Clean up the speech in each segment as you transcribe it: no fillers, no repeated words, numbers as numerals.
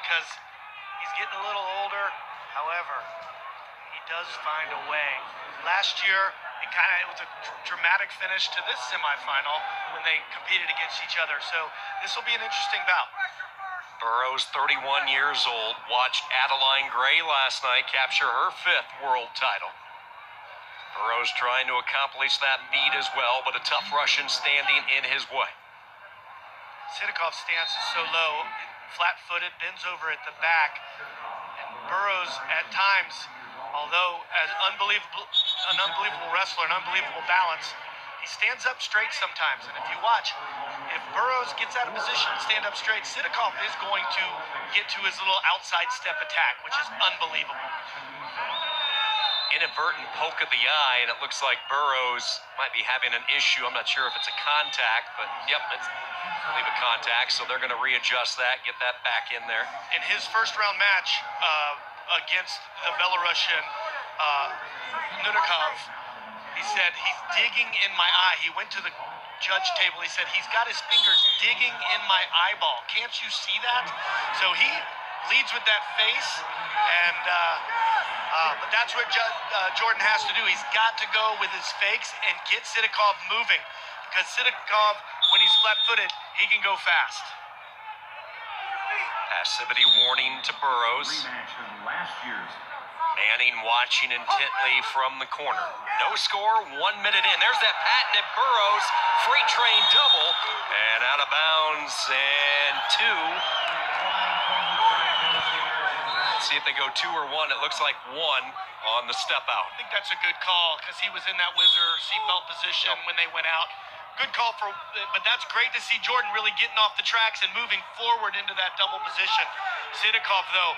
because he's getting a little older. However, he does find a way. Last year, it was a dramatic finish to this semifinal when they competed against each other. So this will be an interesting bout. Burroughs, 31 years old, watched Adeline Gray last night capture her 5th world title. Burroughs trying to accomplish that feat as well, but a tough Russian standing in his way. Sıdakov's stance is so low, flat-footed, bends over at the back. And Burroughs, at times, although an unbelievable wrestler, an unbelievable balance, he stands up straight sometimes. And if you watch, if Burroughs gets out of position and stand up straight, Sıdakov is going to get to his little outside step attack, which is unbelievable. Inadvertent poke of the eye, and it looks like Burroughs might be having an issue. I'm not sure if it's a contact, but yep, it's I believe a contact, so they're going to readjust that, get that back in there. In his first round match against the Belarusian Sıdakov, he said, he's digging in my eye. He went to the judge table. He said, he's got his fingers digging in my eyeball. Can't you see that? So he leads with that face, and but that's what Jordan has to do. He's got to go with his fakes and get Sıdakov moving, because Sıdakov, when he's flat-footed, he can go fast. Passivity warning to Burroughs. Manning watching intently from the corner. No score, 1 minute in. There's that patented Burroughs freight train double, and out of bounds, and 2. Let's see if they go 2 or 1. It looks like 1 on the step out. I think that's a good call, because he was in that whizzer seatbelt position when they went out. Good call but that's great to see Jordan really getting off the tracks and moving forward into that double position. Sıdakov, though,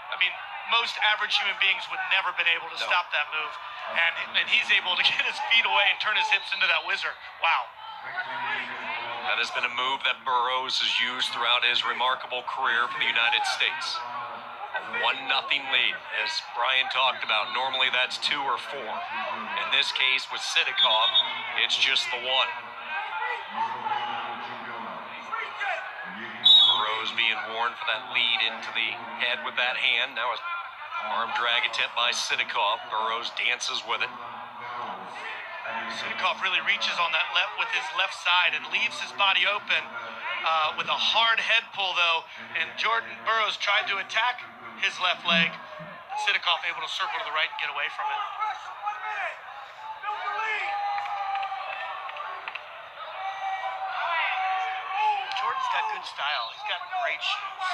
I mean, most average human beings would never been able to stop that move. And he's able to get his feet away and turn his hips into that whizzer. Wow. That has been a move that Burroughs has used throughout his remarkable career for the United States. A 1-0 lead, as Brian talked about. Normally that's 2 or 4. In this case, with Sıdakov, it's just the 1. Burroughs being warned for that lead into the head with that hand. Now a arm drag attempt by Sıdakov. Burroughs dances with it. Sıdakov really reaches on that left with his left side and leaves his body open with a hard head pull, though. And Jordan Burroughs tried to attack his left leg. Sıdakov able to circle to the right and get away from it. Jordan's got good style. He's got great shoes.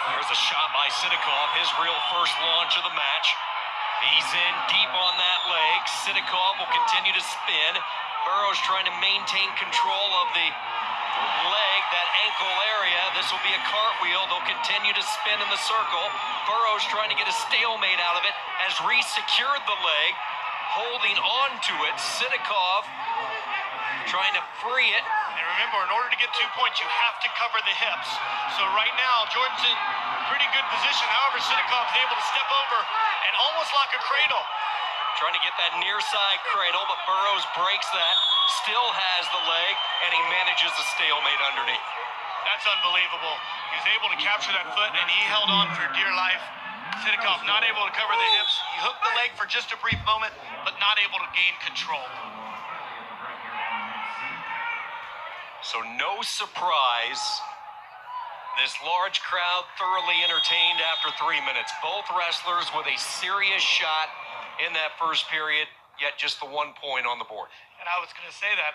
There's a shot by Sıdakov, his real first launch of the match. He's in deep on that leg. Sıdakov will continue to spin. Burroughs trying to maintain control of the leg, that ankle area. This will be a cartwheel. They'll continue to spin in the circle. Burroughs trying to get a stalemate out of it, has re-secured the leg, holding on to it. Sıdakov trying to free it. And remember, in order to get 2 points, you have to cover the hips. So right now, Jordan's in pretty good position. However, Sıdakov is able to step over and almost lock a cradle. Trying to get that near side cradle, but Burroughs breaks that, still has the leg, and he manages a stalemate underneath. That's unbelievable. He was able to capture that foot, and he held on for dear life. Sıdakov not able to cover the hips. He hooked the leg for just a brief moment, but not able to gain control. So no surprise, this large crowd thoroughly entertained after 3 minutes. Both wrestlers with a serious shot in that first period, yet just the 1 point on the board. And I was going to say that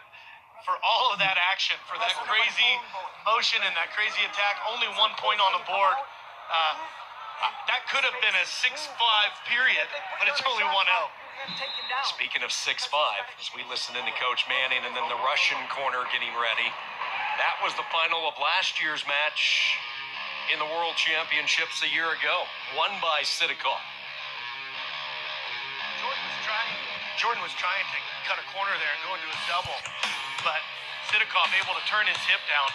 for all of that action, for that crazy motion and that crazy attack, only 1 point on the board. That could have been a 6-5 period, but it's only 1-0. Speaking of 6-5, as we listen into Coach Manning and then the Russian corner getting ready, that was the final of last year's match in the World Championships a year ago, won by Sıdakov. Jordan was trying to cut a corner there and go into his double, but Sıdakov able to turn his hip down.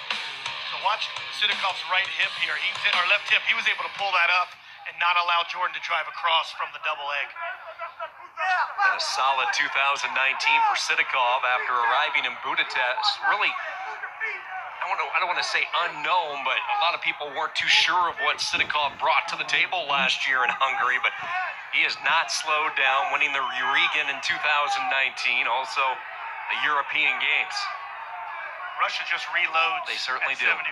So watch Sıdakov's right hip here, or left hip. He was able to pull that up and not allow Jordan to drive across from the double leg. And a solid 2019 for Sıdakov after arriving in Budapest. Really, I don't want to say unknown, but a lot of people weren't too sure of what Sıdakov brought to the table last year in Hungary, but he has not slowed down, winning the Rigan in 2019, also the European Games. Russia just reloads. They certainly at do. 74.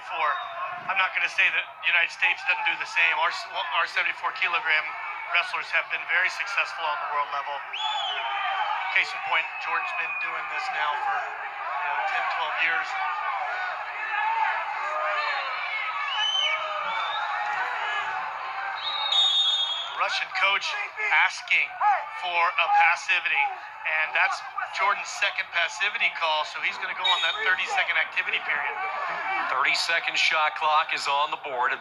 I'm not going to say that the United States doesn't do the same. Our 74-kilogram wrestlers have been very successful on the world level. Case in point, Jordan's been doing this now for 10, 12 years. Russian coach asking for a passivity, and that's Jordan's second passivity call, so he's going to go on that 30-second activity period. 30-second shot clock is on the board,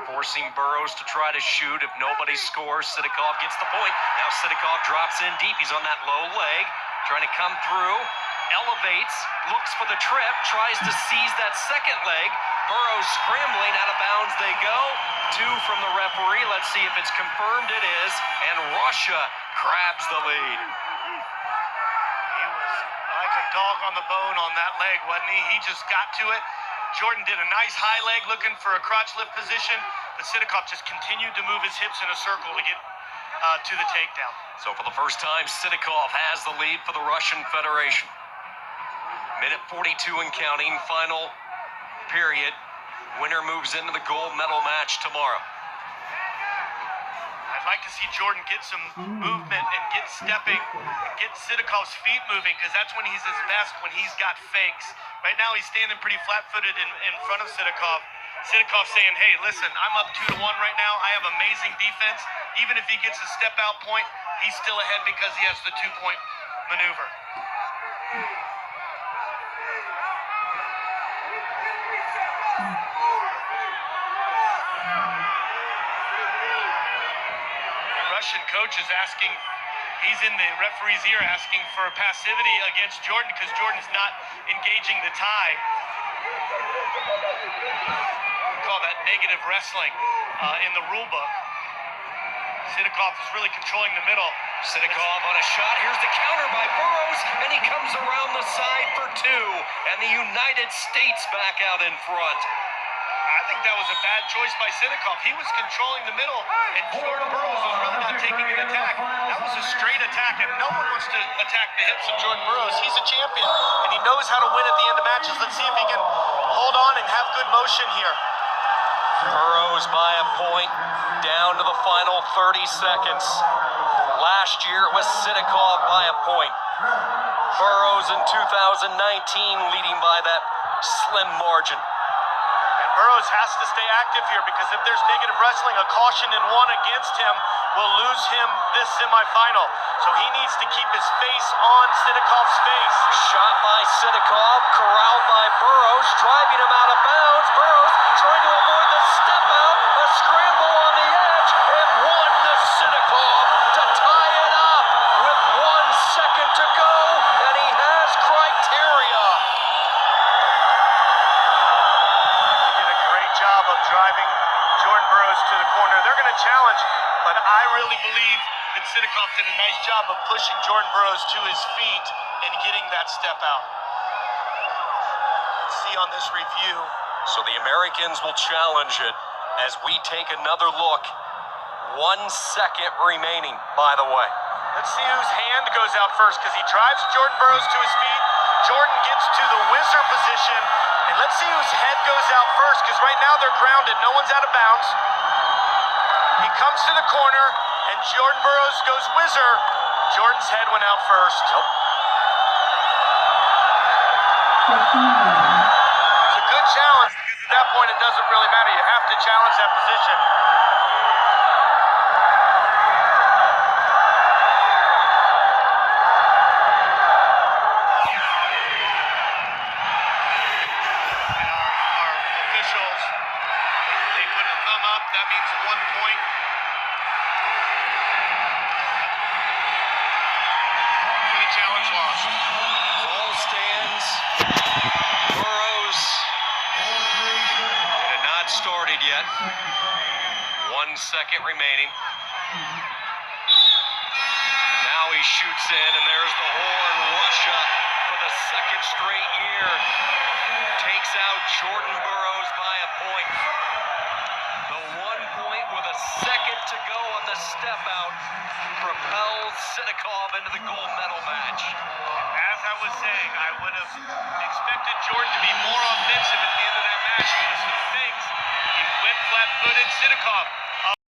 forcing Burroughs to try to shoot. If nobody scores, Sıdakov gets the point. Now Sıdakov drops in deep. He's on that low leg, trying to come through, elevates, looks for the trip, tries to seize that second leg. Burroughs scrambling, out of bounds they go. 2 from the referee. Let's see if it's confirmed. It is, and Russia grabs the lead. He was like a dog on the bone on that leg, wasn't he? He just got to it. Jordan did a nice high leg looking for a crotch lift position, but Sıdakov just continued to move his hips in a circle to get to the takedown. So for the first time, Sıdakov has the lead for the Russian Federation. Minute 42 and counting, final period. Winner moves into the gold medal match tomorrow. I'd like to see Jordan get some movement and get stepping, and get Sıdakov's feet moving, because that's when he's his best, when he's got fakes. Right now he's standing pretty flat-footed in front of Sıdakov. Sıdakov saying, hey, listen, I'm up 2-1 right now. I have amazing defense. Even if he gets a step-out point, he's still ahead because he has the 2-point maneuver. Russian coach is asking, he's in the referee's ear asking for passivity against Jordan because Jordan's not engaging the tie. We call that negative wrestling in the rule book. Sıdakov is really controlling the middle. Sıdakov on a shot. Here's the counter by Burroughs, and he comes around the side for 2. And the United States back out in front. I think that was a bad choice by Sıdakov. He was controlling the middle, and Jordan Burroughs was really not taking an attack. That was a straight attack, and no one wants to attack the hips of Jordan Burroughs. He's a champion, and he knows how to win at the end of matches. Let's see if he can hold on and have good motion here. Burroughs by a point, down to the final 30 seconds. Last year it was Sıdakov by a point. Burroughs in 2019 leading by that slim margin. Burroughs has to stay active here because if there's negative wrestling, a caution in 1 against him will lose him this semifinal. So he needs to keep his face on Sıdakov's face. Shot by Sıdakov, corralled by Burroughs, driving him out of bounds. Burroughs trying to avoid the step out, a scramble on the edge, and 1 to Sıdakov to tie it up with 1 second to go, and he has criteria. Job of driving Jordan Burroughs to the corner. They're going to challenge, but I really believe that Sıdakov did a nice job of pushing Jordan Burroughs to his feet and getting that step out. Let's see on this review. So the Americans will challenge it as we take another look. 1 second remaining, by the way. Let's see whose hand goes out first, because he drives Jordan Burroughs to his feet. Jordan gets to the whizzer position. And let's see whose head goes out first, because right now they're grounded. No one's out of bounds. He comes to the corner, and Jordan Burroughs goes whizzer. Jordan's head went out first. Nope. It's a good challenge, because at that point it doesn't really matter. You have to challenge that position. They put a thumb up. That means 1 point. For the challenge loss. Ball stands. Burroughs. It had not started yet. 1 second remaining. Now shoots in, and there's the horn. Russia, for the second straight year, takes out Jordan Burroughs by a point. The 1 point with a second to go on the step out propels Sıdakov into the gold medal match. As I was saying, I would have expected Jordan to be more offensive at the end of that match. There were some things. He went flat-footed. Sıdakov